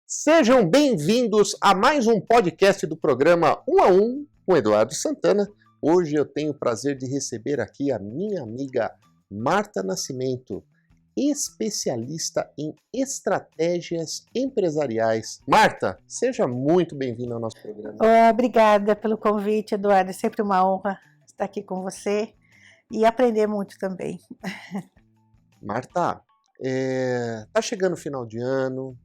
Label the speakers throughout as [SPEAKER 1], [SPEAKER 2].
[SPEAKER 1] Sejam bem-vindos a mais um podcast do programa 1 a 1 com Eduardo Santana. Hoje eu tenho o prazer de receber aqui a minha amiga Marta Nascimento, especialista em estratégias empresariais. Marta, seja muito bem-vinda ao nosso programa.
[SPEAKER 2] Obrigada pelo convite, Eduardo. É sempre uma honra estar aqui com você e aprender muito também.
[SPEAKER 1] Marta, tá chegando o final de ano.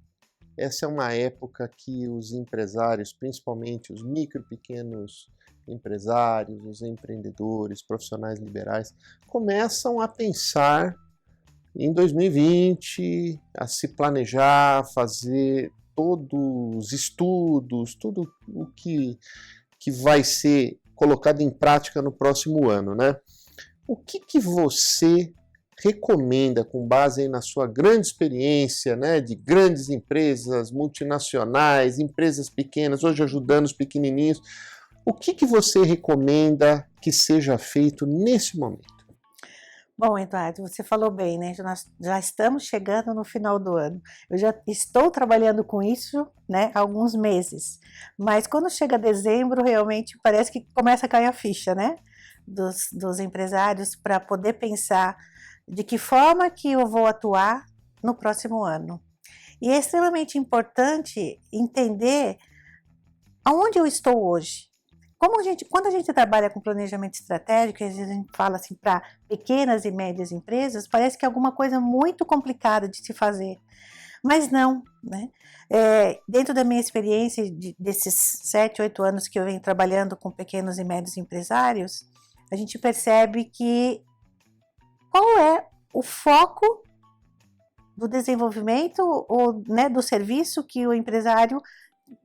[SPEAKER 1] Essa é uma época que os empresários, principalmente os micro e pequenos empresários, os empreendedores, profissionais liberais, começam a pensar em 2020, a se planejar, fazer todos os estudos, tudo o que vai ser colocado em prática no próximo ano, né? O que você recomenda, com base aí na sua grande experiência, né, de grandes empresas multinacionais, empresas pequenas, hoje ajudando os pequenininhos, o que você recomenda que seja feito nesse momento?
[SPEAKER 2] Bom, Eduardo, você falou bem, né? Nós já estamos chegando no final do ano. Eu já estou trabalhando com isso, né, há alguns meses. Mas quando chega dezembro, realmente parece que começa a cair a ficha, né, dos empresários para poder pensar de que forma que eu vou atuar no próximo ano. E é extremamente importante entender aonde eu estou hoje. Quando a gente trabalha com planejamento estratégico, às vezes a gente fala assim para pequenas e médias empresas, parece que é alguma coisa muito complicada de se fazer. Mas não, né? Dentro da minha experiência desses 7, 8 anos que eu venho trabalhando com pequenos e médios empresários, a gente percebe que qual é o foco do desenvolvimento ou, né, do serviço que o empresário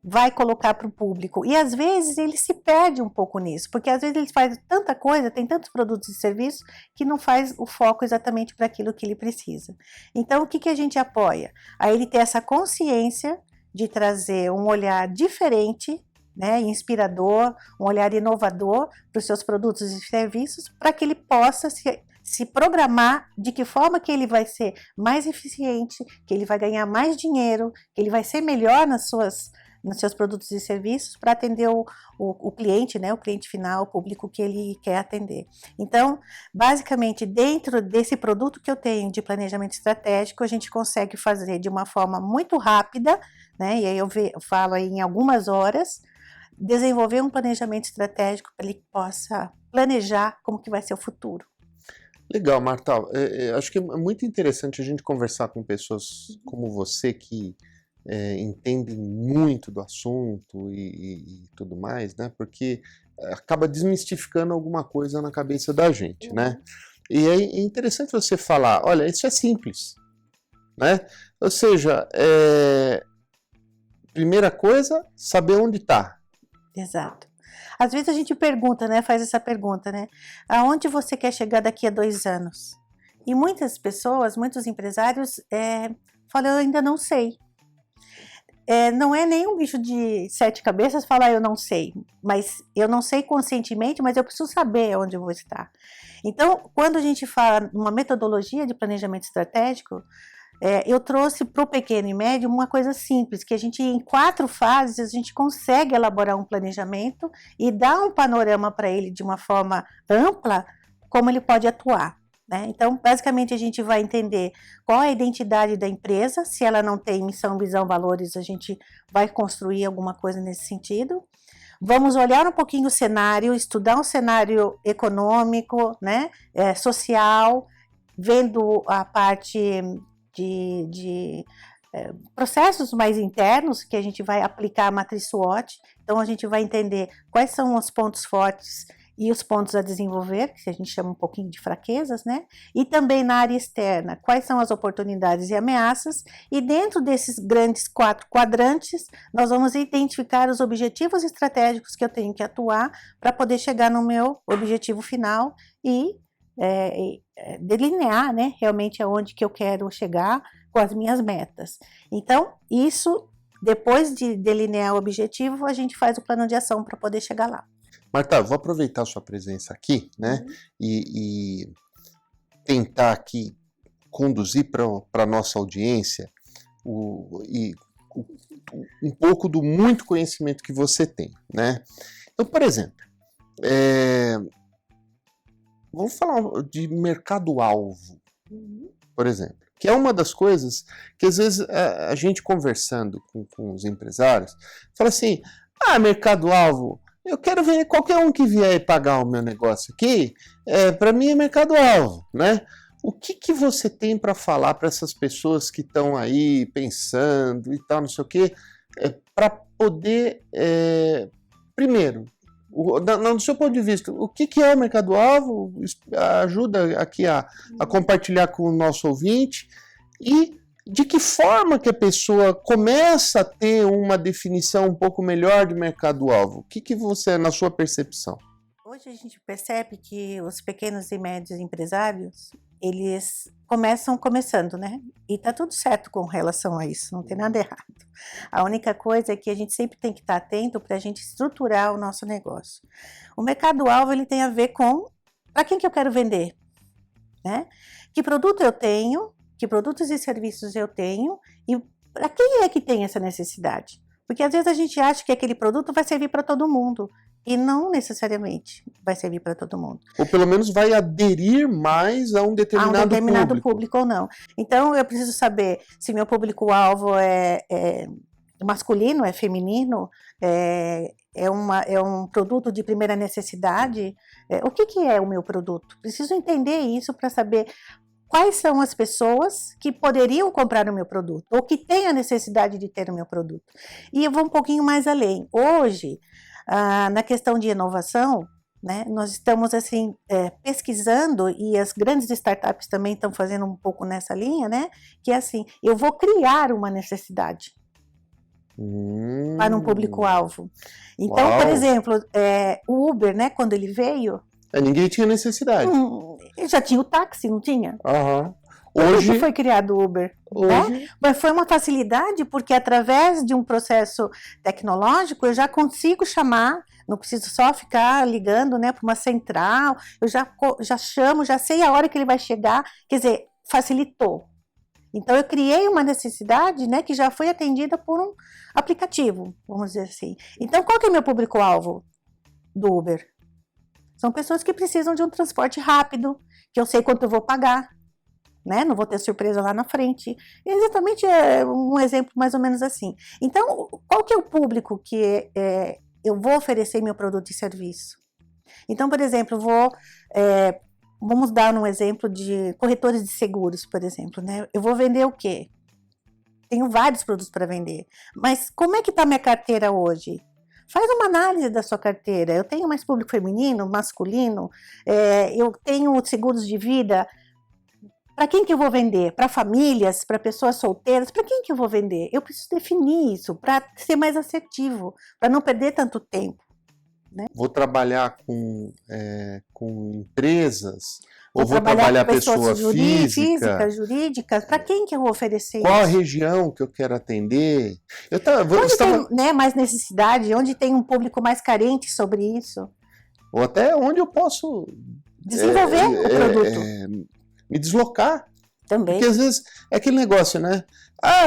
[SPEAKER 2] vai colocar para o público. E às vezes ele se perde um pouco nisso, porque às vezes ele faz tanta coisa, tem tantos produtos e serviços, que não faz o foco exatamente para aquilo que ele precisa. Então, o que a gente apoia? A ele ter essa consciência de trazer um olhar diferente, né, inspirador, um olhar inovador para os seus produtos e serviços, para que ele possa se programar de que forma que ele vai ser mais eficiente, que ele vai ganhar mais dinheiro, que ele vai ser melhor nos seus produtos e serviços para atender o cliente, né, o cliente final, o público que ele quer atender. Então, basicamente, dentro desse produto que eu tenho de planejamento estratégico, a gente consegue fazer de uma forma muito rápida, né, e aí eu falo aí em algumas horas, desenvolver um planejamento estratégico para ele possa planejar como que vai ser o futuro.
[SPEAKER 1] Legal, Marta. Acho que é muito interessante a gente conversar com pessoas como você que entendem muito do assunto e tudo mais, né? Porque acaba desmistificando alguma coisa na cabeça da gente, né? E é interessante você falar, olha, isso é simples, né? Ou seja, primeira coisa, saber onde está.
[SPEAKER 2] Exato. Às vezes a gente pergunta, né, faz essa pergunta, né, aonde você quer chegar daqui a 2 anos? E muitas pessoas, muitos empresários falam, eu ainda não sei. Não é nem um bicho de 7 cabeças falar eu não sei, mas eu não sei conscientemente, mas eu preciso saber onde eu vou estar. Então, quando a gente fala uma metodologia de planejamento estratégico, eu trouxe para o pequeno e médio uma coisa simples, que a gente em 4 fases a gente consegue elaborar um planejamento e dar um panorama para ele de uma forma ampla, como ele pode atuar, né? Então, basicamente a gente vai entender qual é a identidade da empresa, se ela não tem missão, visão, valores, a gente vai construir alguma coisa nesse sentido. Vamos olhar um pouquinho o cenário, estudar um cenário econômico, né, social, vendo a parte de processos mais internos que a gente vai aplicar a matriz SWOT. Então a gente vai entender quais são os pontos fortes e os pontos a desenvolver, que a gente chama um pouquinho de fraquezas, né? E também na área externa, quais são as oportunidades e ameaças, e dentro desses grandes 4 quadrantes, nós vamos identificar os objetivos estratégicos que eu tenho que atuar para poder chegar no meu objetivo final e delinear, né, realmente aonde que eu quero chegar com as minhas metas. Então, isso, depois de delinear o objetivo, a gente faz o plano de ação para poder chegar lá.
[SPEAKER 1] Marta, vou aproveitar a sua presença aqui, né? E tentar aqui conduzir para a nossa audiência um pouco do muito conhecimento que você tem, né? Então, por exemplo, vamos falar de mercado-alvo, por exemplo, que é uma das coisas que às vezes a gente conversando com os empresários, fala assim, mercado-alvo, eu quero ver qualquer um que vier pagar o meu negócio aqui, para mim é mercado-alvo, né? O que você tem para falar para essas pessoas que estão aí pensando e tal, não sei o quê, para poder, primeiro, do seu ponto de vista, o que é o mercado-alvo? Ajuda aqui a compartilhar com o nosso ouvinte e de que forma que a pessoa começa a ter uma definição um pouco melhor de mercado-alvo? O que você, na sua percepção?
[SPEAKER 2] Hoje a gente percebe que os pequenos e médios empresários, eles começando, né? E tá tudo certo com relação a isso, não tem nada errado. A única coisa é que a gente sempre tem que estar atento para a gente estruturar o nosso negócio. O mercado-alvo, ele tem a ver com para quem que eu quero vender, né? Que produto eu tenho, que produtos e serviços eu tenho e para quem é que tem essa necessidade? Porque às vezes a gente acha que aquele produto vai servir para todo mundo. E não necessariamente vai servir para todo mundo.
[SPEAKER 1] Ou pelo menos vai aderir mais a um determinado
[SPEAKER 2] público ou não. Então eu preciso saber se meu público-alvo é masculino, é feminino, é um produto de primeira necessidade. O que é o meu produto? Preciso entender isso para saber quais são as pessoas que poderiam comprar o meu produto ou que têm a necessidade de ter o meu produto. E eu vou um pouquinho mais além. Hoje, na questão de inovação, né, nós estamos assim pesquisando e as grandes startups também estão fazendo um pouco nessa linha, né, que é assim, eu vou criar uma necessidade para um público-alvo. Então, por exemplo, o Uber, né, quando ele veio...
[SPEAKER 1] ninguém tinha necessidade.
[SPEAKER 2] Já tinha o táxi, não tinha?
[SPEAKER 1] Hoje
[SPEAKER 2] foi criado o Uber, né? Mas foi uma facilidade porque através de um processo tecnológico eu já consigo chamar, não preciso só ficar ligando, né, para uma central, eu já chamo, já sei a hora que ele vai chegar, quer dizer, facilitou. Então eu criei uma necessidade, né, que já foi atendida por um aplicativo, vamos dizer assim. Então qual que é o meu público-alvo do Uber? São pessoas que precisam de um transporte rápido, que eu sei quanto eu vou pagar, né? Não vou ter surpresa lá na frente. Exatamente um exemplo mais ou menos assim. Então, qual que é o público que eu vou oferecer meu produto e serviço? Então, por exemplo, vamos dar um exemplo de corretores de seguros, por exemplo, né? Eu vou vender o quê? Tenho vários produtos para vender, mas como é que está minha carteira hoje? Faz uma análise da sua carteira. Eu tenho mais público feminino, masculino, eu tenho seguros de vida. Para quem que eu vou vender? Para famílias, para pessoas solteiras? Para quem que eu vou vender? Eu preciso definir isso para ser mais assertivo, para não perder tanto tempo, né?
[SPEAKER 1] Vou trabalhar com empresas, ou vou trabalhar
[SPEAKER 2] com
[SPEAKER 1] pessoa física,
[SPEAKER 2] jurídicas? Para quem que eu vou oferecer
[SPEAKER 1] qual
[SPEAKER 2] isso?
[SPEAKER 1] a região que eu quero atender?
[SPEAKER 2] Onde tem, né, mais necessidade? Onde tem um público mais carente sobre isso?
[SPEAKER 1] Ou até onde eu posso
[SPEAKER 2] desenvolver o produto.
[SPEAKER 1] Me deslocar.
[SPEAKER 2] Também.
[SPEAKER 1] Porque às vezes é aquele negócio, né?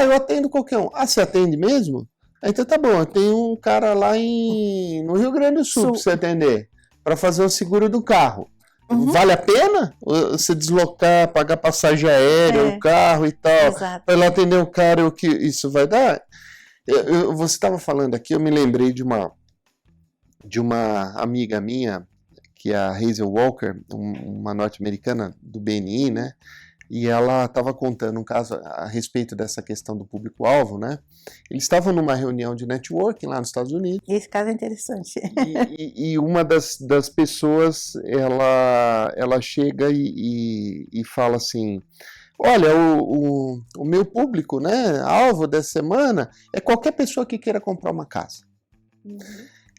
[SPEAKER 1] Eu atendo qualquer um. Você atende mesmo? Então tá bom, eu tenho um cara lá no Rio Grande do Sul para você atender, para fazer o seguro do carro. Vale a pena você deslocar, pagar passagem aérea, o carro e tal, para lá atender o cara, o que isso vai dar? Você estava falando aqui, eu me lembrei de uma amiga minha, que é a Hazel Walker, uma norte-americana do BNI, né? E ela estava contando um caso a respeito dessa questão do público-alvo, né? Eles estavam numa reunião de networking lá nos Estados Unidos.
[SPEAKER 2] Esse caso é interessante.
[SPEAKER 1] E uma das pessoas, ela chega e fala assim, olha, o meu público, né, alvo dessa semana é qualquer pessoa que queira comprar uma casa.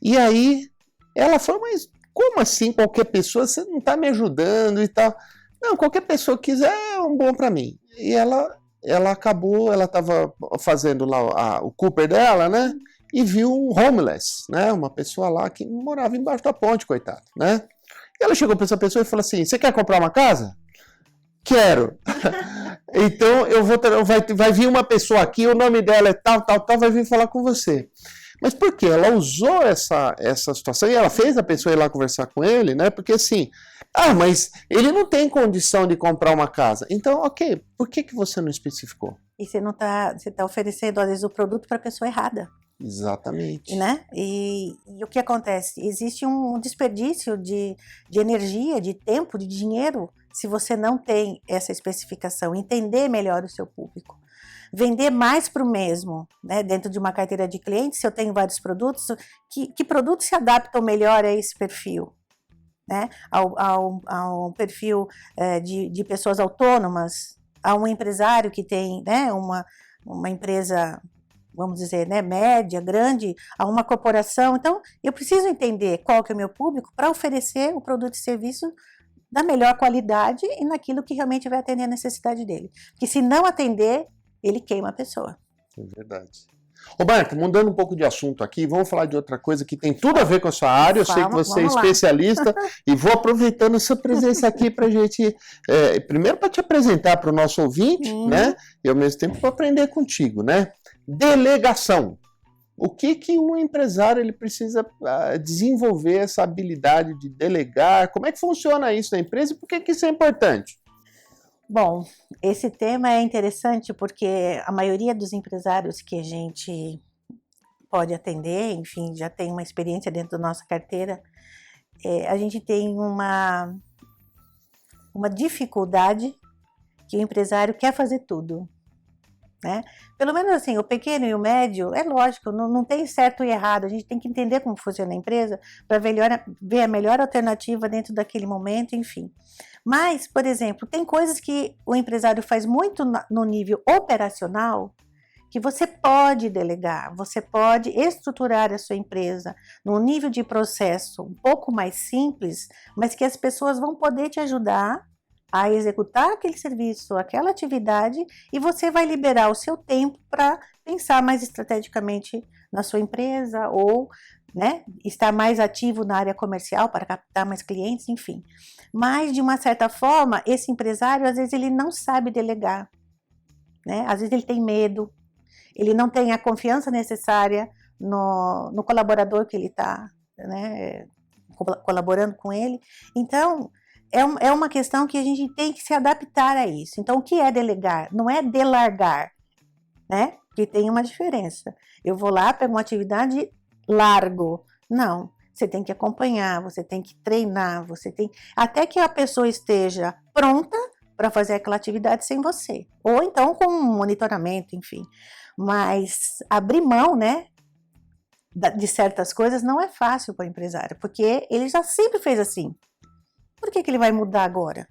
[SPEAKER 1] E aí, ela falou, mas como assim qualquer pessoa? Você não está me ajudando e tal. Não, qualquer pessoa que quiser é um bom para mim. E ela estava fazendo lá o Cooper dela, né? e viu um homeless, né? Uma pessoa lá que morava embaixo da ponte, coitado, né? E ela chegou para essa pessoa e falou assim: você quer comprar uma casa? Quero. Então vai vir uma pessoa aqui, o nome dela é tal, tal, tal, vai vir falar com você. Mas por quê? Ela usou essa situação e ela fez a pessoa ir lá conversar com ele, né? Porque assim, mas ele não tem condição de comprar uma casa. Então, ok, por que você não especificou?
[SPEAKER 2] E você tá oferecendo, às vezes, o produto para a pessoa errada.
[SPEAKER 1] Exatamente.
[SPEAKER 2] Né? E o que acontece? Existe um desperdício de energia, de tempo, de dinheiro, se você não tem essa especificação, entender melhor o seu público. Vender mais para o mesmo, né? Dentro de uma carteira de clientes, se eu tenho vários produtos, que produtos se adaptam melhor a esse perfil? Né? Ao perfil de pessoas autônomas, a um empresário que tem, né, uma empresa, vamos dizer, né, média, grande, a uma corporação. Então, eu preciso entender qual que é o meu público para oferecer o produto e serviço da melhor qualidade e naquilo que realmente vai atender a necessidade dele. Porque se não atender, ele queima a pessoa.
[SPEAKER 1] É verdade. Roberto, mudando um pouco de assunto aqui, vamos falar de outra coisa que tem tudo a ver com a sua área. Eu sei que você é especialista e vou aproveitando essa presença aqui para a gente, primeiro para te apresentar para o nosso ouvinte, né? E ao mesmo tempo para aprender contigo, né? Delegação. O que o empresário ele precisa desenvolver essa habilidade de delegar? Como é que funciona isso na empresa e por que isso é importante?
[SPEAKER 2] Bom, esse tema é interessante porque a maioria dos empresários que a gente pode atender, enfim, já tem uma experiência dentro da nossa carteira, a gente tem uma dificuldade que o empresário quer fazer tudo, né? Pelo menos assim, o pequeno e o médio, é lógico, não tem certo e errado, a gente tem que entender como funciona a empresa para ver a melhor alternativa dentro daquele momento, enfim. Mas, por exemplo, tem coisas que o empresário faz muito no nível operacional que você pode delegar, você pode estruturar a sua empresa num nível de processo um pouco mais simples, mas que as pessoas vão poder te ajudar a executar aquele serviço, aquela atividade, e você vai liberar o seu tempo para pensar mais estrategicamente na sua empresa ou, né, estar mais ativo na área comercial para captar mais clientes, enfim. Mas, de uma certa forma, esse empresário, às vezes, ele não sabe delegar, né? Às vezes ele tem medo, ele não tem a confiança necessária no colaborador que ele está, né, colaborando com ele. Então, é uma questão que a gente tem que se adaptar a isso. Então, o que é delegar? Não é delargar, né? Porque tem uma diferença. Eu vou lá, pego uma atividade, largo. Não, você tem que acompanhar, você tem que treinar, até que a pessoa esteja pronta para fazer aquela atividade sem você. Ou então com um monitoramento, enfim. Mas abrir mão, né, de certas coisas não é fácil para o empresário, porque ele já sempre fez assim. Por que ele vai mudar agora?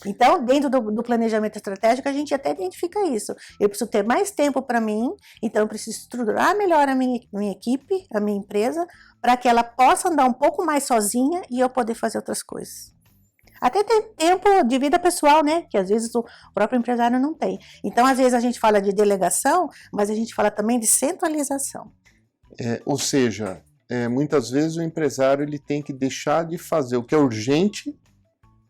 [SPEAKER 2] Então, dentro do planejamento estratégico, a gente até identifica isso. Eu preciso ter mais tempo para mim, então eu preciso estruturar melhor a minha equipe, a minha empresa, para que ela possa andar um pouco mais sozinha e eu poder fazer outras coisas. Até ter tempo de vida pessoal, né? Que às vezes o próprio empresário não tem. Então, às vezes a gente fala de delegação, mas a gente fala também de centralização.
[SPEAKER 1] Ou seja, muitas vezes o empresário ele tem que deixar de fazer o que é urgente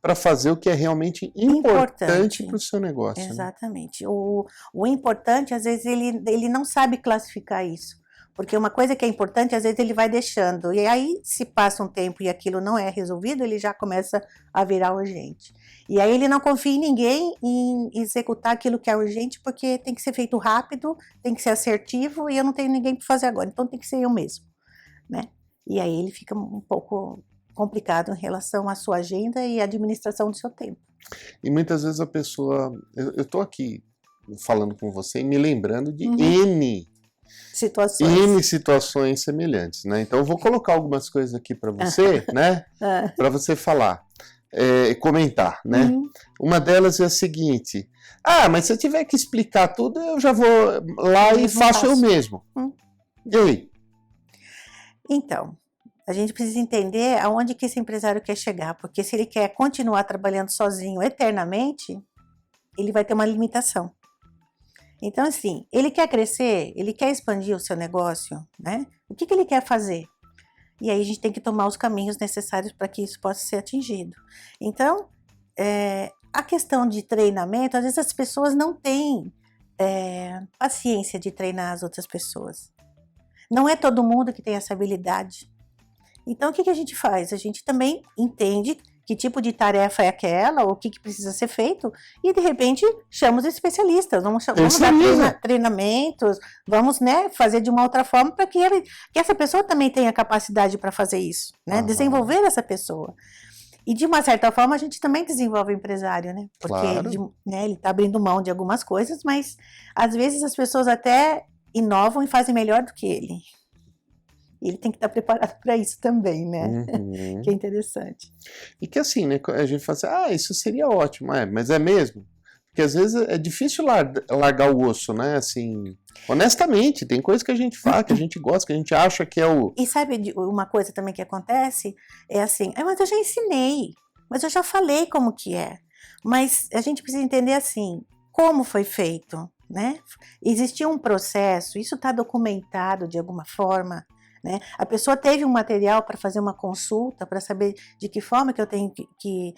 [SPEAKER 1] para fazer o que é realmente importante para o seu negócio.
[SPEAKER 2] Exatamente. Né? O importante, às vezes, ele não sabe classificar isso. Porque uma coisa que é importante, às vezes ele vai deixando. E aí, se passa um tempo e aquilo não é resolvido, ele já começa a virar urgente. E aí ele não confia em ninguém em executar aquilo que é urgente, porque tem que ser feito rápido, tem que ser assertivo, e eu não tenho ninguém para fazer agora, então tem que ser eu mesmo. Né? E aí ele fica um pouco complicado em relação à sua agenda e à administração do seu tempo.
[SPEAKER 1] E muitas vezes a pessoa... Eu estou aqui falando com você e me lembrando de N situações semelhantes, né? Então eu vou colocar algumas coisas aqui para você, né? Para você falar, comentar, né? Uma delas é a seguinte: mas se eu tiver que explicar tudo, eu já vou lá e faço eu mesmo. E aí?
[SPEAKER 2] Então, a gente precisa entender aonde que esse empresário quer chegar, porque se ele quer continuar trabalhando sozinho eternamente, ele vai ter uma limitação. Então, assim, ele quer crescer, ele quer expandir o seu negócio, né? O que ele quer fazer? E aí a gente tem que tomar os caminhos necessários para que isso possa ser atingido. Então, a questão de treinamento, às vezes as pessoas não têm paciência de treinar as outras pessoas. Não é todo mundo que tem essa habilidade. Então, o que a gente faz? A gente também entende que tipo de tarefa é aquela, ou o que precisa ser feito, e de repente chama os especialistas, vamos dar treinamentos, vamos, né, fazer de uma outra forma para que essa pessoa também tenha capacidade para fazer isso, né, desenvolver essa pessoa. E de uma certa forma a gente também desenvolve o empresário, né, porque ele está abrindo mão de algumas coisas, mas às vezes as pessoas até inovam e fazem melhor do que ele. Ele tem que estar preparado para isso também, né?
[SPEAKER 1] Uhum.
[SPEAKER 2] Que é interessante.
[SPEAKER 1] E que assim, né? A gente fala assim, isso seria ótimo, mas é mesmo? Porque às vezes é difícil largar o osso, né? Assim, honestamente, tem coisa que a gente faz, que a gente gosta, que a gente acha que é o...
[SPEAKER 2] E sabe uma coisa também que acontece? É assim, mas eu já ensinei, mas eu já falei como que é. Mas a gente precisa entender assim, como foi feito, né? Existia um processo, isso está documentado de alguma forma, né? A pessoa teve um material para fazer uma consulta, para saber de que forma que eu tenho que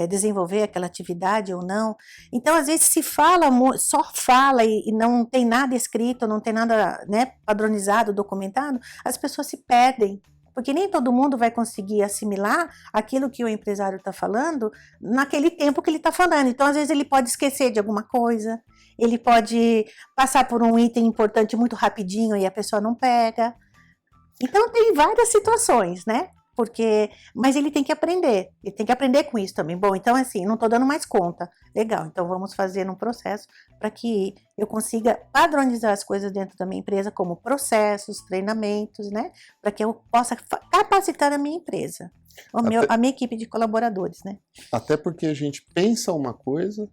[SPEAKER 2] desenvolver aquela atividade ou não. Então, às vezes, se fala, só fala e não tem nada escrito, não tem nada, né, padronizado, documentado, as pessoas se perdem. Porque nem todo mundo vai conseguir assimilar aquilo que o empresário está falando naquele tempo que ele está falando. Então, às vezes, ele pode esquecer de alguma coisa, ele pode passar por um item importante muito rapidinho e a pessoa não pega. Então, tem várias situações, né? Mas ele tem que aprender com isso também. Bom, então assim, não estou dando mais conta. Legal, então vamos fazer um processo para que eu consiga padronizar as coisas dentro da minha empresa, como processos, treinamentos, né? Para que eu possa capacitar a minha empresa, a minha equipe de colaboradores, né?
[SPEAKER 1] Até porque a gente pensa uma coisa,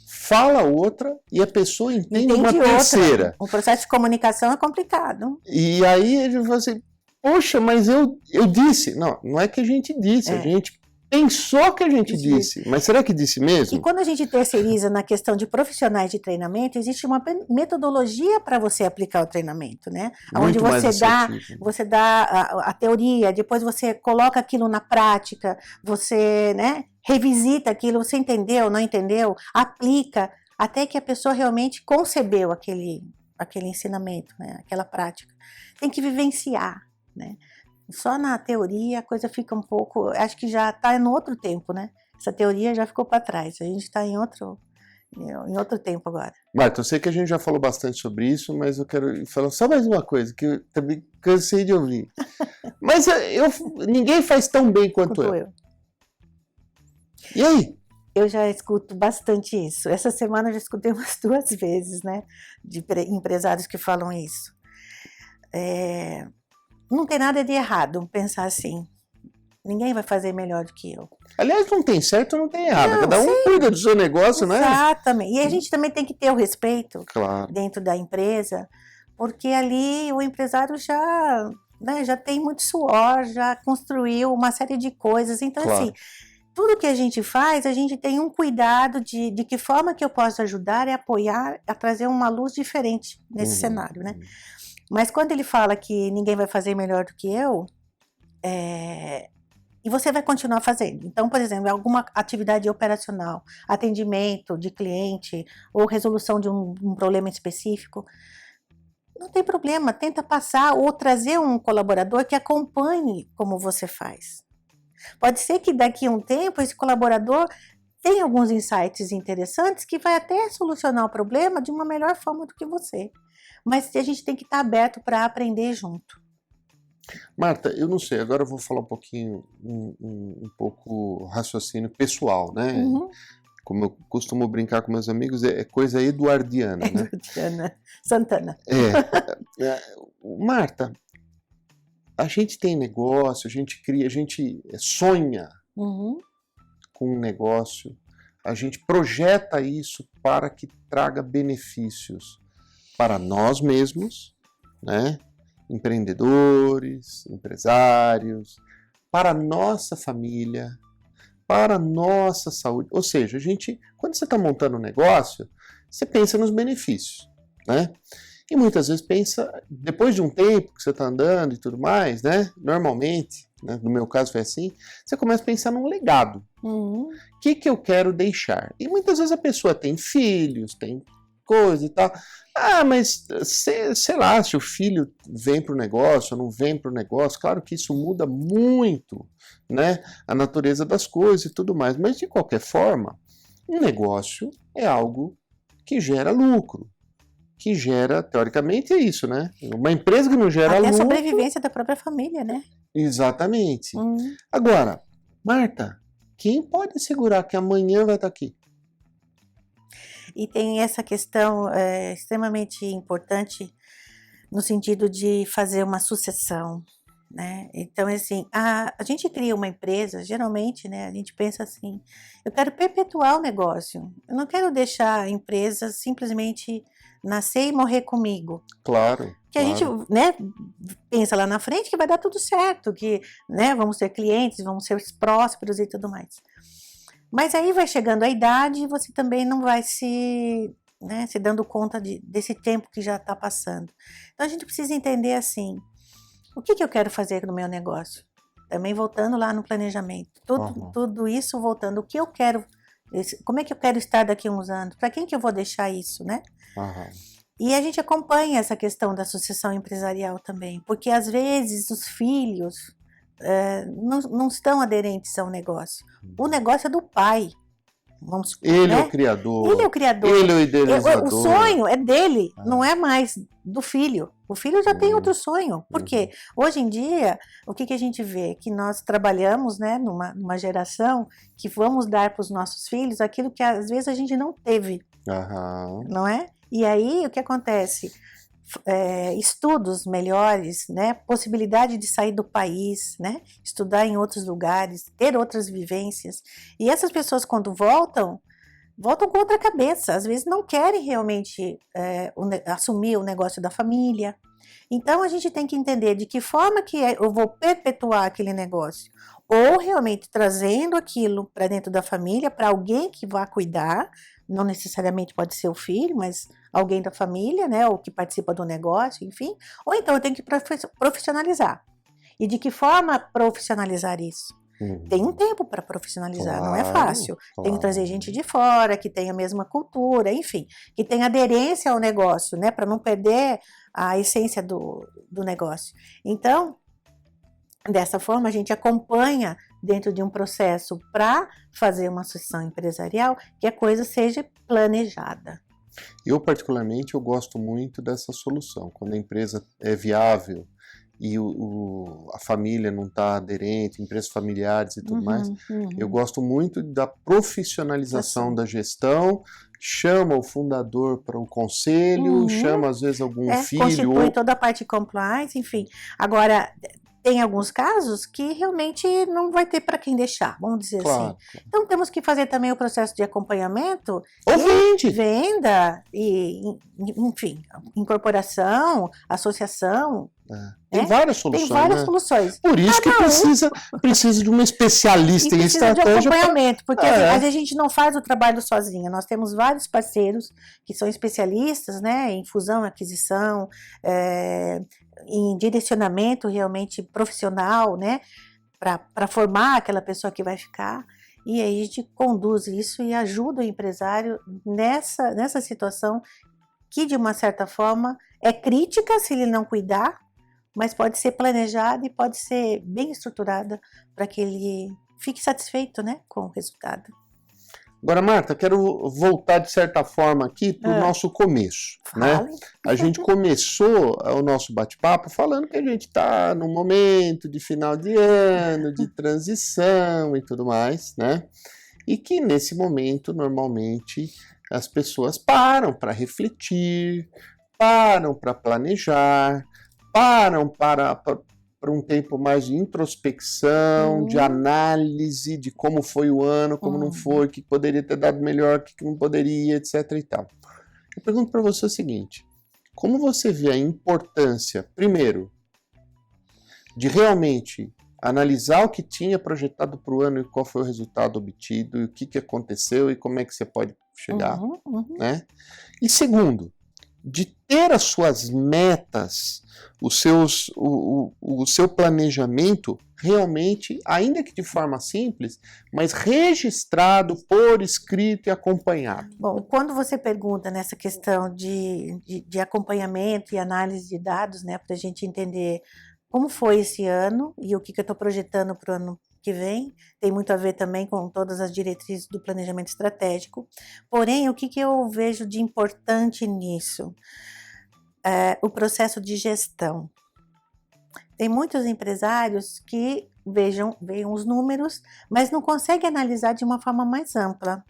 [SPEAKER 1] fala outra e a pessoa entende uma terceira.
[SPEAKER 2] O processo de comunicação é complicado.
[SPEAKER 1] E aí ele fala assim, poxa, mas eu disse. Não é que a gente disse, a gente pensou que a gente disse, mas será que disse mesmo?
[SPEAKER 2] E quando a gente terceiriza na questão de profissionais de treinamento, existe uma metodologia para você aplicar o treinamento, né? Onde você dá a teoria, depois você coloca aquilo na prática, você, né, revisita aquilo, você entendeu, não entendeu, aplica, até que a pessoa realmente concebeu aquele ensinamento, né, aquela prática. Tem que vivenciar, né? Só na teoria a coisa fica um pouco, acho que já está no outro tempo, né? Essa teoria já ficou para trás, a gente está em outro tempo agora.
[SPEAKER 1] Marta, eu sei que a gente já falou bastante sobre isso, mas eu quero falar só mais uma coisa, que eu também cansei de ouvir. Mas ninguém faz tão bem quanto eu. E aí?
[SPEAKER 2] Eu já escuto bastante isso. Essa semana eu já escutei umas 2 vezes, né? De empresários que falam isso. Não tem nada de errado pensar assim. Ninguém vai fazer melhor do que eu.
[SPEAKER 1] Aliás, não tem certo, não tem errado. Cada um cuida do seu negócio, né?
[SPEAKER 2] Exatamente. E a gente também tem que ter o respeito dentro da empresa, porque ali o empresário já tem muito suor, já construiu uma série de coisas. Então, assim, tudo que a gente faz, a gente tem um cuidado de que forma que eu posso ajudar e apoiar a trazer uma luz diferente nesse cenário, né? Mas quando ele fala que ninguém vai fazer melhor do que eu, e você vai continuar fazendo. Então, por exemplo, alguma atividade operacional, atendimento de cliente ou resolução de um problema específico, não tem problema, tenta passar ou trazer um colaborador que acompanhe como você faz. Pode ser que daqui a um tempo esse colaborador tenha alguns insights interessantes que vai até solucionar o problema de uma melhor forma do que você. Mas a gente tem que estar aberto para aprender junto.
[SPEAKER 1] Marta, eu não sei, agora eu vou falar um pouquinho, um pouco raciocínio pessoal, né?
[SPEAKER 2] Uhum.
[SPEAKER 1] Como eu costumo brincar com meus amigos, é coisa eduardiana, né?
[SPEAKER 2] Eduardiana, Santana.
[SPEAKER 1] Marta, a gente tem negócio, a gente cria, a gente sonha com um negócio, a gente projeta isso para que traga benefícios para nós mesmos, né? Empreendedores, empresários, para a nossa família, para a nossa saúde. Ou seja, quando você está montando um negócio, você pensa nos benefícios. né? E muitas vezes pensa, depois de um tempo que você está andando e tudo mais, né? Normalmente, né, no meu caso foi assim, você começa a pensar num legado. O que eu quero deixar? E muitas vezes a pessoa tem filhos, tem coisa e tal. Ah, mas sei lá, se o filho vem para o negócio ou não vem para o negócio, claro que isso muda muito, né? A natureza das coisas e tudo mais. Mas de qualquer forma, um negócio é algo que gera lucro. Que gera, teoricamente, é isso, né? Uma empresa que não gera
[SPEAKER 2] Até
[SPEAKER 1] lucro...
[SPEAKER 2] a sobrevivência da própria família, né?
[SPEAKER 1] Exatamente. Agora, Marta, quem pode assegurar que amanhã vai estar aqui?
[SPEAKER 2] E tem essa questão extremamente importante no sentido de fazer uma sucessão, né? Então, assim, a gente cria uma empresa, geralmente, né, a gente pensa assim, eu quero perpetuar o negócio, eu não quero deixar a empresa simplesmente nascer e morrer comigo.
[SPEAKER 1] Claro.
[SPEAKER 2] Que a gente, né, pensa lá na frente que vai dar tudo certo, que, né, vamos ter clientes, vamos ser prósperos e tudo mais. Mas aí vai chegando a idade e você também não vai se dando conta desse tempo que já está passando. Então a gente precisa entender assim, o que eu quero fazer no meu negócio? Também voltando lá no planejamento. Tudo isso voltando, o que eu quero, como é que eu quero estar daqui a uns anos? Para quem que eu vou deixar isso, né? E a gente acompanha essa questão da sucessão empresarial também, porque às vezes os filhos não estão aderentes ao negócio. O negócio é do pai, vamos supor,
[SPEAKER 1] ele,
[SPEAKER 2] né?
[SPEAKER 1] é o criador.
[SPEAKER 2] Ele é o criador.
[SPEAKER 1] Ele é o idealizador.
[SPEAKER 2] O sonho é dele, não é mais do filho. O filho já tem outro sonho. Por quê? Hoje em dia, o que a gente vê? Que nós trabalhamos, né, numa geração que vamos dar para os nossos filhos aquilo que às vezes a gente não teve. Não é? E aí, o que acontece? Estudos melhores, né? Possibilidade de sair do país, né? Estudar em outros lugares, ter outras vivências. E essas pessoas, quando voltam com outra cabeça. Às vezes não querem realmente assumir o negócio da família. Então, a gente tem que entender de que forma que eu vou perpetuar aquele negócio. Ou realmente trazendo aquilo para dentro da família, para alguém que vá cuidar, não necessariamente pode ser o filho, mas alguém da família, né, ou que participa do negócio, enfim. Ou então eu tenho que profissionalizar. E de que forma profissionalizar isso? Tem um tempo para profissionalizar, não é fácil. Tem que trazer gente de fora, que tenha a mesma cultura, enfim, que tenha aderência ao negócio, né, para não perder a essência do negócio. Então, dessa forma, a gente acompanha dentro de um processo para fazer uma sucessão empresarial que a coisa seja planejada.
[SPEAKER 1] Eu, particularmente, eu gosto muito dessa solução. Quando a empresa é viável e a família não está aderente, empresas familiares e tudo mais, eu gosto muito da profissionalização da gestão, chama o fundador para o conselho, chama às vezes algum filho.
[SPEAKER 2] Constitui toda a parte de compliance, enfim. Agora, tem alguns casos que realmente não vai ter para quem deixar, vamos dizer assim. Então, temos que fazer também o processo de acompanhamento.
[SPEAKER 1] Ou
[SPEAKER 2] venda, e, enfim, incorporação, associação.
[SPEAKER 1] Tem várias soluções.
[SPEAKER 2] Tem várias soluções.
[SPEAKER 1] Por isso que precisa de uma especialista em estratégia.
[SPEAKER 2] De acompanhamento, porque às vezes a gente não faz o trabalho sozinha. Nós temos vários parceiros que são especialistas, né, em fusão, aquisição, em direcionamento realmente profissional, né, para formar aquela pessoa que vai ficar. E aí a gente conduz isso e ajuda o empresário nessa situação que, de uma certa forma, é crítica se ele não cuidar, mas pode ser planejada e pode ser bem estruturada para que ele fique satisfeito, né, com o resultado.
[SPEAKER 1] Agora, Marta, quero voltar de certa forma aqui para o nosso começo. Né? A gente começou o nosso bate-papo falando que a gente está num momento de final de ano, de transição e tudo mais, né? E que nesse momento, normalmente, as pessoas param para refletir, param para planejar, param para um tempo mais de introspecção, de análise de como foi o ano, como não foi, o que poderia ter dado melhor, o que não poderia, etc. e tal. Eu pergunto para você o seguinte, como você vê a importância, primeiro, de realmente analisar o que tinha projetado para o ano e qual foi o resultado obtido, e o que aconteceu e como é que você pode chegar, né? E segundo, de ter as suas metas, o seu planejamento realmente, ainda que de forma simples, mas registrado, por escrito e acompanhado.
[SPEAKER 2] Bom, quando você pergunta nessa questão de acompanhamento e análise de dados, né, para a gente entender como foi esse ano e o que eu estou projetando para o ano que vem, tem muito a ver também com todas as diretrizes do planejamento estratégico. Porém, o que eu vejo de importante nisso? O processo de gestão. Tem muitos empresários que veem os números, mas não conseguem analisar de uma forma mais ampla,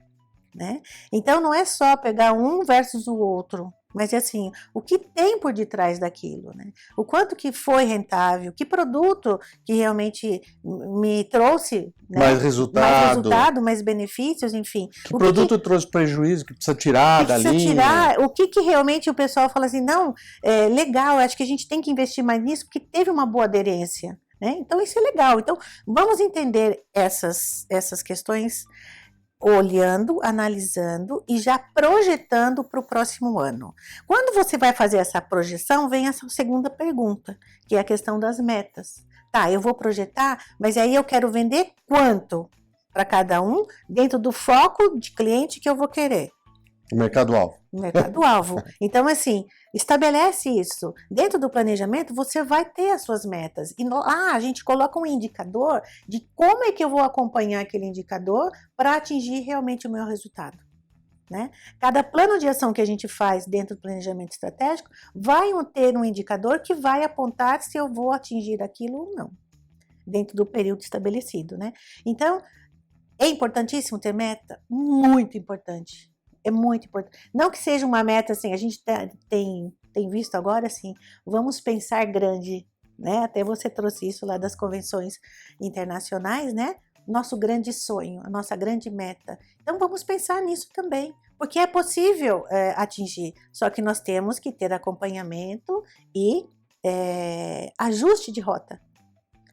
[SPEAKER 2] né? Então, não é só pegar um versus o outro, mas assim, o que tem por detrás daquilo, né? O quanto que foi rentável, que produto que realmente me trouxe, né,
[SPEAKER 1] mais resultado,
[SPEAKER 2] mais benefícios, enfim.
[SPEAKER 1] Que produto trouxe prejuízo, que precisa tirar da linha?
[SPEAKER 2] Precisa tirar, o que realmente o pessoal fala assim, não, é legal, acho que a gente tem que investir mais nisso, porque teve uma boa aderência, né? Então, isso é legal. Então, vamos entender essas questões olhando, analisando e já projetando para o próximo ano. Quando você vai fazer essa projeção, vem essa segunda pergunta, que é a questão das metas. Tá, eu vou projetar, mas aí eu quero vender quanto para cada um dentro do foco de cliente que eu vou querer.
[SPEAKER 1] O mercado-alvo.
[SPEAKER 2] O mercado-alvo. Então, assim, estabelece isso. Dentro do planejamento, você vai ter as suas metas. E lá a gente coloca um indicador de como é que eu vou acompanhar aquele indicador para atingir realmente o meu resultado, né? Cada plano de ação que a gente faz dentro do planejamento estratégico vai ter um indicador que vai apontar se eu vou atingir aquilo ou não, dentro do período estabelecido, né? Então, é importantíssimo ter meta? Muito importante. É muito importante. Não que seja uma meta assim, a gente tem visto agora assim, vamos pensar grande, né? Até você trouxe isso lá das convenções internacionais, né? Nosso grande sonho, a nossa grande meta. Então vamos pensar nisso também, porque é possível atingir, só que nós temos que ter acompanhamento e ajuste de rota.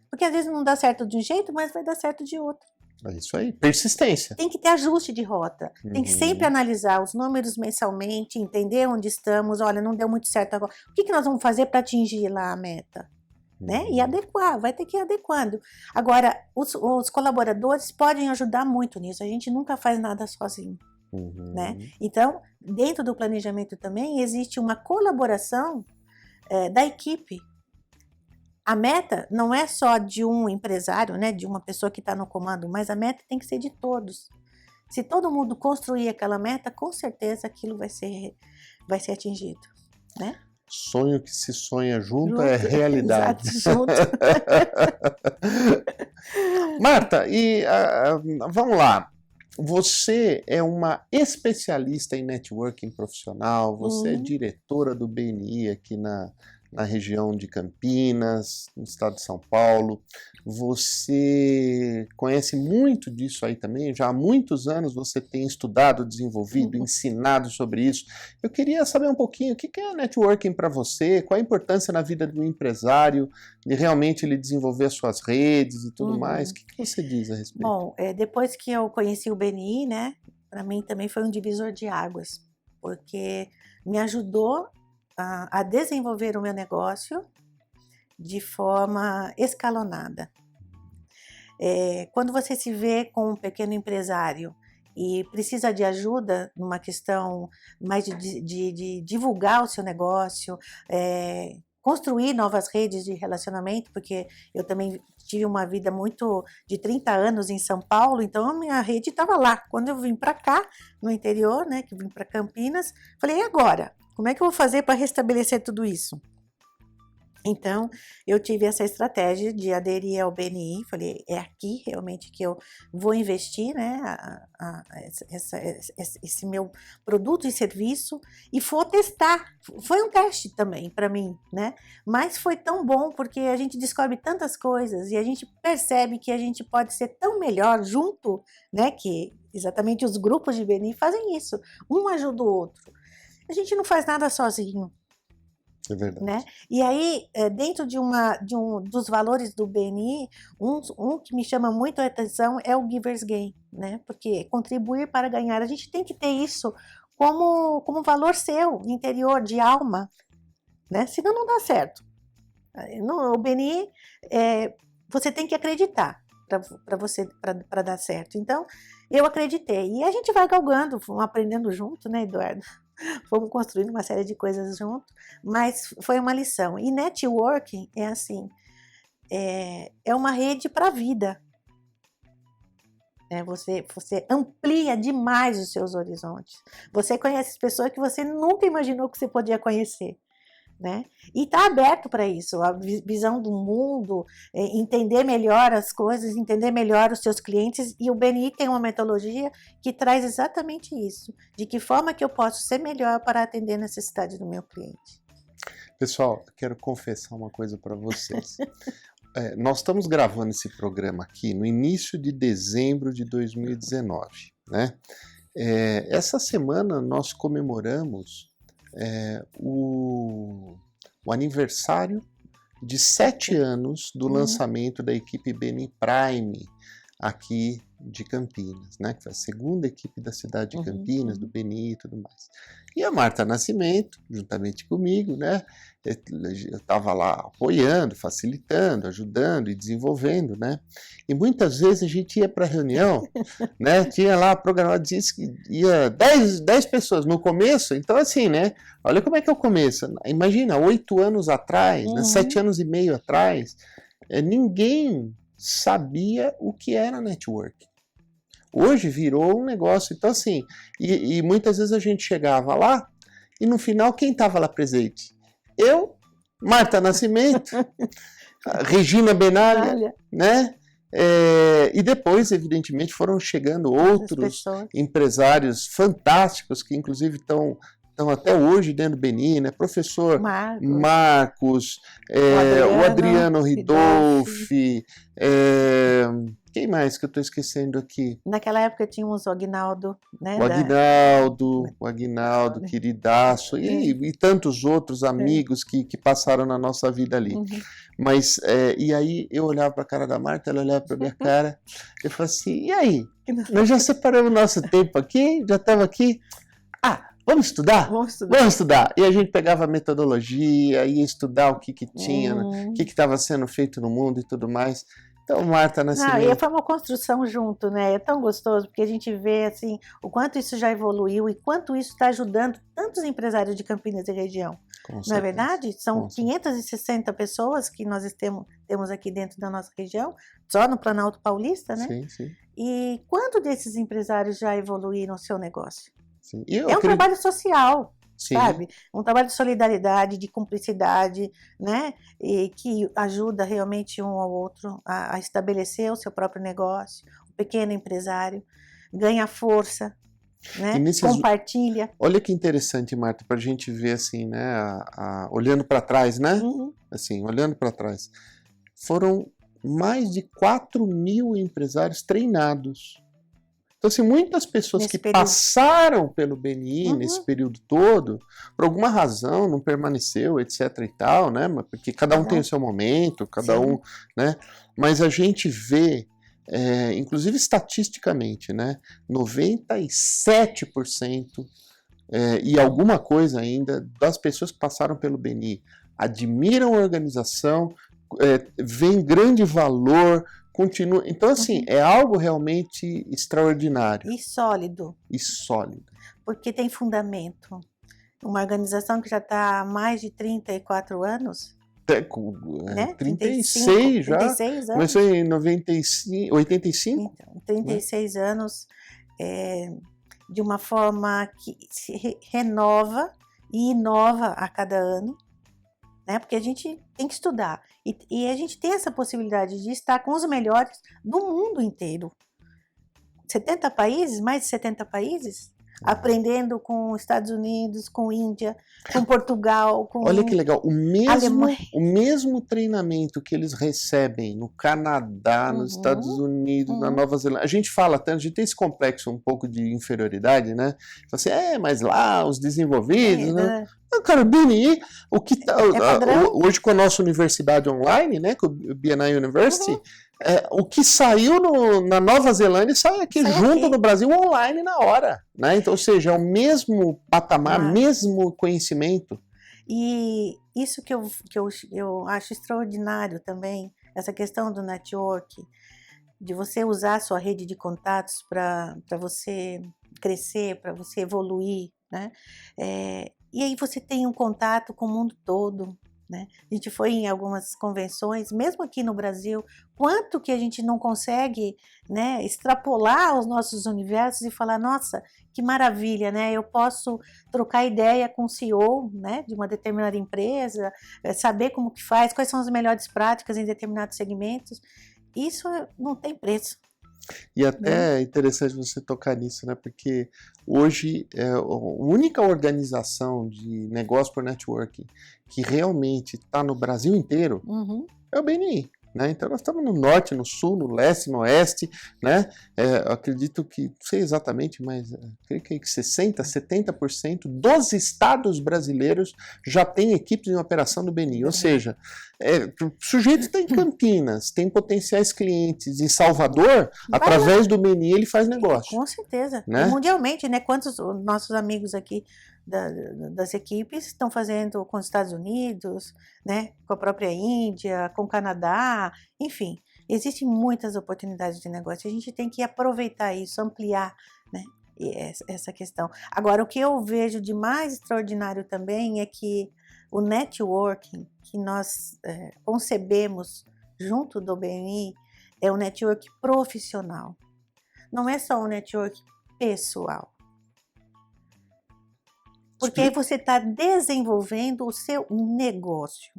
[SPEAKER 2] Porque às vezes não dá certo de um jeito, mas vai dar certo de outro.
[SPEAKER 1] É isso aí, persistência.
[SPEAKER 2] Tem que ter ajuste de rota, tem que sempre analisar os números mensalmente, entender onde estamos, olha, não deu muito certo agora, o que nós vamos fazer para atingir lá a meta? Né? E adequar, vai ter que ir adequando. Agora, os colaboradores podem ajudar muito nisso, a gente nunca faz nada sozinho. Né? Então, dentro do planejamento também existe uma colaboração da equipe. A meta não é só de um empresário, né, de uma pessoa que está no comando, mas a meta tem que ser de todos. Se todo mundo construir aquela meta, com certeza aquilo vai ser atingido, né?
[SPEAKER 1] Sonho que se sonha junto é realidade.
[SPEAKER 2] Exato, junto.
[SPEAKER 1] Marta, vamos lá. Você é uma especialista em networking profissional, você é diretora do BNI aqui na região de Campinas, no estado de São Paulo. Você conhece muito disso aí também, já há muitos anos você tem estudado, desenvolvido, ensinado sobre isso. Eu queria saber um pouquinho o que é networking para você, qual a importância na vida do empresário, de realmente ele desenvolver as suas redes e tudo mais. O que você diz a respeito?
[SPEAKER 2] Bom, depois que eu conheci o BNI, né, para mim também foi um divisor de águas, porque me ajudou a desenvolver o meu negócio de forma escalonada. Quando você se vê com um pequeno empresário e precisa de ajuda numa questão mais de divulgar o seu negócio, construir novas redes de relacionamento, porque eu também tive uma vida muito de 30 anos em São Paulo, então a minha rede estava lá. Quando eu vim para cá, no interior, né, que vim para Campinas, falei, e agora? Como é que eu vou fazer para restabelecer tudo isso? Então, eu tive essa estratégia de aderir ao BNI, falei, é aqui realmente que eu vou investir, né, esse meu produto e serviço, e vou testar. Foi um teste também para mim, né, mas foi tão bom porque a gente descobre tantas coisas e a gente percebe que a gente pode ser tão melhor junto, né, que exatamente os grupos de BNI fazem isso, um ajuda o outro. A gente não faz nada sozinho.
[SPEAKER 1] É verdade.
[SPEAKER 2] Né? E aí, dentro dos valores do BNI, um que me chama muito a atenção é o Giver's Gain, né? Porque contribuir para ganhar, a gente tem que ter isso como valor seu, interior, de alma, né? Senão não dá certo. O BNI, você tem que acreditar para dar certo. Então, eu acreditei. E a gente vai galgando, vamos aprendendo junto, né, Eduardo? Fomos construindo uma série de coisas junto, mas foi uma lição. E networking é assim, é uma rede para a vida. Você amplia demais os seus horizontes. Você conhece pessoas que você nunca imaginou que você podia conhecer. Né? E está aberto para isso, a visão do mundo, entender melhor as coisas, entender melhor os seus clientes, e o BNI tem uma metodologia que traz exatamente isso, de que forma que eu posso ser melhor para atender a necessidade do meu cliente.
[SPEAKER 1] Pessoal, quero confessar uma coisa para vocês. Nós estamos gravando esse programa aqui no início de dezembro de 2019, né? Essa semana nós comemoramos o aniversário de 7 anos do lançamento da equipe BNI Prime aqui de Campinas, né? Que foi a segunda equipe da cidade de Campinas, do BNI e tudo mais. E a Marta Nascimento, juntamente comigo, né? Eu estava lá apoiando, facilitando, ajudando e desenvolvendo, né? E muitas vezes a gente ia para a reunião, né? Tinha lá programado, disse que ia 10 pessoas no começo, então assim, né? Olha como é que é o começo. Imagina, 8 anos atrás, né? 7 anos e meio atrás, ninguém sabia o que era network. Hoje virou um negócio, então assim, e muitas vezes a gente chegava lá, e no final quem estava lá presente? Eu, Marta Nascimento, Regina Benalha, né? E depois, evidentemente, foram chegando outros empresários fantásticos, que inclusive estão até hoje dentro do BNI, né? Professor Marcos, o Adriano Ridolfi, quem mais que eu estou esquecendo aqui?
[SPEAKER 2] Naquela época tínhamos o Aguinaldo, né?
[SPEAKER 1] O Aguinaldo, queridaço, e tantos outros amigos que passaram na nossa vida ali. Mas, e aí eu olhava para a cara da Marta, ela olhava para a minha cara, eu falava assim, e aí? Nós já separamos nosso tempo aqui, já estamos aqui, vamos estudar? Vamos estudar. E a gente pegava a metodologia, ia estudar o que tinha, o que estava sendo feito no mundo e tudo mais. Então, Marta Nascimento...
[SPEAKER 2] E foi uma construção junto, né? É tão gostoso, porque a gente vê, assim, o quanto isso já evoluiu e quanto isso está ajudando tantos empresários de Campinas e região. Não é verdade? São 560 pessoas que nós temos aqui dentro da nossa região, só no Planalto Paulista, né?
[SPEAKER 1] Sim, sim.
[SPEAKER 2] E quanto desses empresários já evoluíram o seu negócio?
[SPEAKER 1] Sim.
[SPEAKER 2] Um trabalho social,
[SPEAKER 1] sim,
[SPEAKER 2] sabe? Um trabalho de solidariedade, de cumplicidade, né? E que ajuda realmente um ao outro a estabelecer o seu próprio negócio. O pequeno empresário ganha força, né? Compartilha.
[SPEAKER 1] Olha que interessante, Marta, para a gente ver assim, né? Olhando para trás, né? Assim, olhando para trás. Foram mais de 4.000 empresários treinados. Então, assim, muitas pessoas que passaram pelo BNI nesse período todo, por alguma razão, não permaneceu, etc e tal, né? Porque cada um tem o seu momento, cada um, né? Mas a gente vê, inclusive estatisticamente, né? 97% e alguma coisa ainda das pessoas que passaram pelo BNI admiram a organização, veem grande valor, continua. Então, assim, é algo realmente extraordinário.
[SPEAKER 2] E sólido. Porque tem fundamento. Uma organização que já está há mais de 34 anos.
[SPEAKER 1] 36 já.
[SPEAKER 2] 36 anos.
[SPEAKER 1] Começou em 85?
[SPEAKER 2] Então, 36 anos de uma forma que se renova e inova a cada ano. Né? Porque a gente tem que estudar e a gente tem essa possibilidade de estar com os melhores do mundo inteiro. 70 países, mais de 70 países, aprendendo com Estados Unidos, com Índia, com Portugal, com
[SPEAKER 1] Olha que legal,
[SPEAKER 2] Alemanha.
[SPEAKER 1] O mesmo treinamento que eles recebem no Canadá, nos Estados Unidos, na Nova Zelândia. A gente fala tanto, a gente tem esse complexo um pouco de inferioridade, né? Fala assim, mas lá os desenvolvidos, né? Cara, o BNI, o que tá, hoje com a nossa universidade online, né, com o BNI University, O que saiu na Nova Zelândia sai aqui junto no Brasil online na hora, né? Então, ou seja, é o mesmo patamar, mesmo conhecimento.
[SPEAKER 2] E isso que eu acho extraordinário também, essa questão do network, de você usar a sua rede de contatos para você crescer, para você evoluir, né? E aí você tem um contato com o mundo todo, né? A gente foi em algumas convenções, mesmo aqui no Brasil, quanto que a gente não consegue, né, extrapolar os nossos universos e falar, nossa, que maravilha, né? Eu posso trocar ideia com o CEO, né, de uma determinada empresa, saber como que faz, quais são as melhores práticas em determinados segmentos. Isso não tem preço.
[SPEAKER 1] E até é interessante você tocar nisso, né? Porque hoje a única organização de negócio por networking que realmente está no Brasil inteiro é o BNI. Né? Então nós estamos no norte, no sul, no leste, no oeste, né? Acredito que, não sei exatamente, mas creio que 60%, 70% dos estados brasileiros já tem equipes em operação do BNI. Ou seja, o sujeito está em Campinas, tem potenciais clientes em Salvador, através do BNI ele faz negócio.
[SPEAKER 2] Com certeza.
[SPEAKER 1] Né?
[SPEAKER 2] E mundialmente, né? Quantos nossos amigos aqui das equipes estão fazendo com os Estados Unidos, né, com a própria Índia, com o Canadá, enfim, existem muitas oportunidades de negócio. A gente tem que aproveitar isso, ampliar, né, essa questão. Agora, o que eu vejo de mais extraordinário também é que o networking que nós concebemos junto do BNI é um network profissional. Não é só um network pessoal. Porque aí você está desenvolvendo o seu negócio.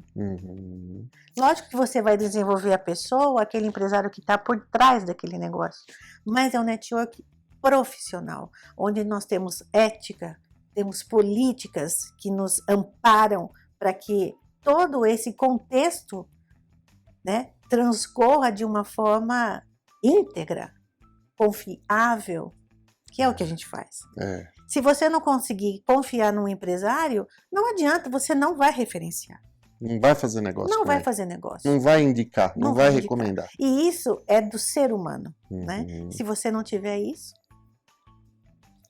[SPEAKER 2] Lógico que você vai desenvolver a pessoa, aquele empresário que está por trás daquele negócio. Mas é um network profissional, onde nós temos ética, temos políticas que nos amparam para que todo esse contexto, né, transcorra de uma forma íntegra, confiável, que é o que a gente faz. Se você não conseguir confiar num empresário, não adianta, você não vai referenciar.
[SPEAKER 1] Não vai fazer negócio.
[SPEAKER 2] Não vai fazer negócio.
[SPEAKER 1] Não vai indicar, não vai recomendar.
[SPEAKER 2] E isso é do ser humano, né? Se você não tiver isso,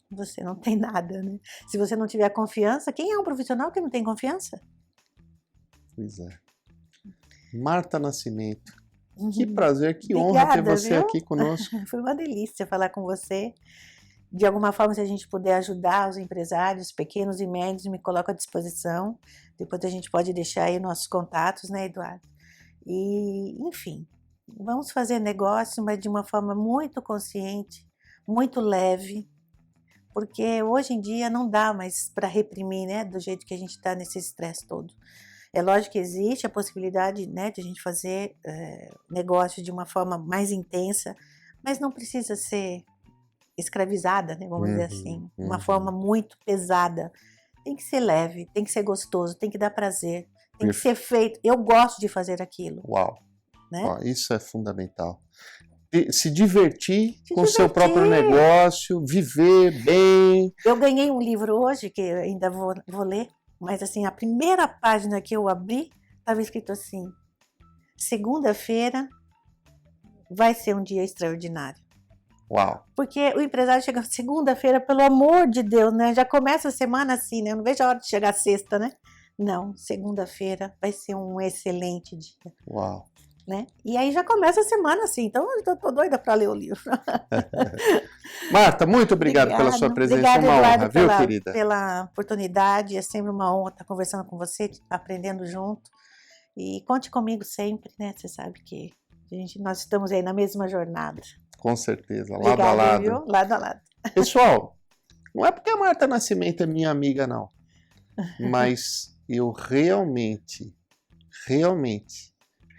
[SPEAKER 2] você não tem nada, né? Se você não tiver confiança, quem é um profissional que não tem confiança?
[SPEAKER 1] Pois é. Marta Nascimento, que prazer, que
[SPEAKER 2] Obrigada,
[SPEAKER 1] honra ter você
[SPEAKER 2] viu?
[SPEAKER 1] aqui conosco.
[SPEAKER 2] Foi uma delícia falar com você. De alguma forma, se a gente puder ajudar os empresários pequenos e médios, me coloco à disposição. Depois a gente pode deixar aí nossos contatos, né, Eduardo? E, enfim, vamos fazer negócio, mas de uma forma muito consciente, muito leve, porque hoje em dia não dá mais para reprimir, né, do jeito que a gente está nesse estresse todo. É lógico que existe a possibilidade, né, de a gente fazer negócio de uma forma mais intensa, mas não precisa ser escravizada, né, vamos dizer assim, uma forma muito pesada. Tem que ser leve, tem que ser gostoso, tem que dar prazer, tem que ser feito. Eu gosto de fazer aquilo.
[SPEAKER 1] Uau,
[SPEAKER 2] né?
[SPEAKER 1] Uau, isso é fundamental. Se divertir com o seu próprio negócio, viver bem.
[SPEAKER 2] Eu ganhei um livro hoje, que eu ainda vou ler, mas assim, a primeira página que eu abri, estava escrito assim: segunda-feira vai ser um dia extraordinário.
[SPEAKER 1] Uau!
[SPEAKER 2] Porque o empresário chega segunda-feira, pelo amor de Deus, né? Já começa a semana assim, né? Eu não vejo a hora de chegar sexta, né? Não, segunda-feira vai ser um excelente dia.
[SPEAKER 1] Uau!
[SPEAKER 2] Né? E aí já começa a semana assim, então eu tô doida para ler o livro.
[SPEAKER 1] Marta, muito obrigado pela sua presença,
[SPEAKER 2] obrigada,
[SPEAKER 1] uma
[SPEAKER 2] Eduardo,
[SPEAKER 1] honra, viu, querida?
[SPEAKER 2] Pela oportunidade, é sempre uma honra estar conversando com você, aprendendo junto. E conte comigo sempre, né? Você sabe que nós estamos aí na mesma jornada.
[SPEAKER 1] Com certeza, lado
[SPEAKER 2] Obrigada,
[SPEAKER 1] a lado.
[SPEAKER 2] Viu? Lado a lado.
[SPEAKER 1] Pessoal, não é porque a Marta Nascimento é minha amiga, não. Mas eu realmente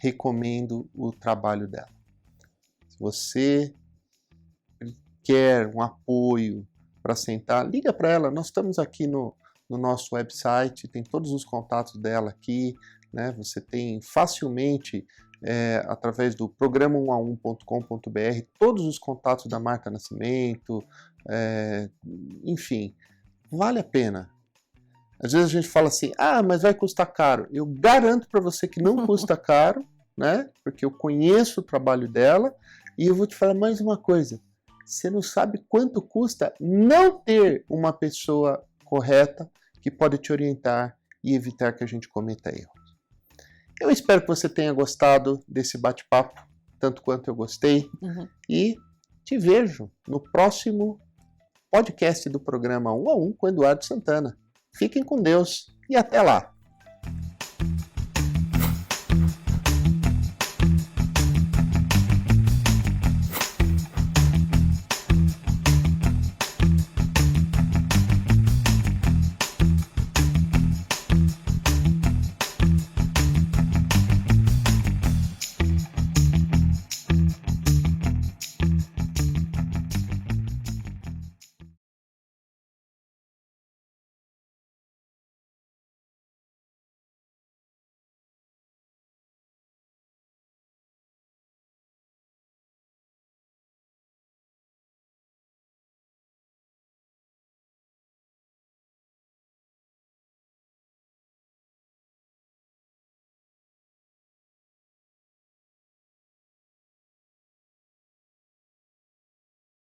[SPEAKER 1] recomendo o trabalho dela. Se você quer um apoio para sentar, liga para ela. Nós estamos aqui no nosso website, tem todos os contatos dela aqui, né? Você tem facilmente, através do programa1a1.com.br, todos os contatos da Marta Nascimento, enfim, vale a pena. Às vezes a gente fala assim, mas vai custar caro. Eu garanto para você que não custa caro, né? Porque eu conheço o trabalho dela e eu vou te falar mais uma coisa. Você não sabe quanto custa não ter uma pessoa correta que pode te orientar e evitar que a gente cometa erros. Eu espero que você tenha gostado desse bate-papo, tanto quanto eu gostei, e te vejo no próximo podcast do programa 1 a 1 com Eduardo Santana. Fiquem com Deus e até lá!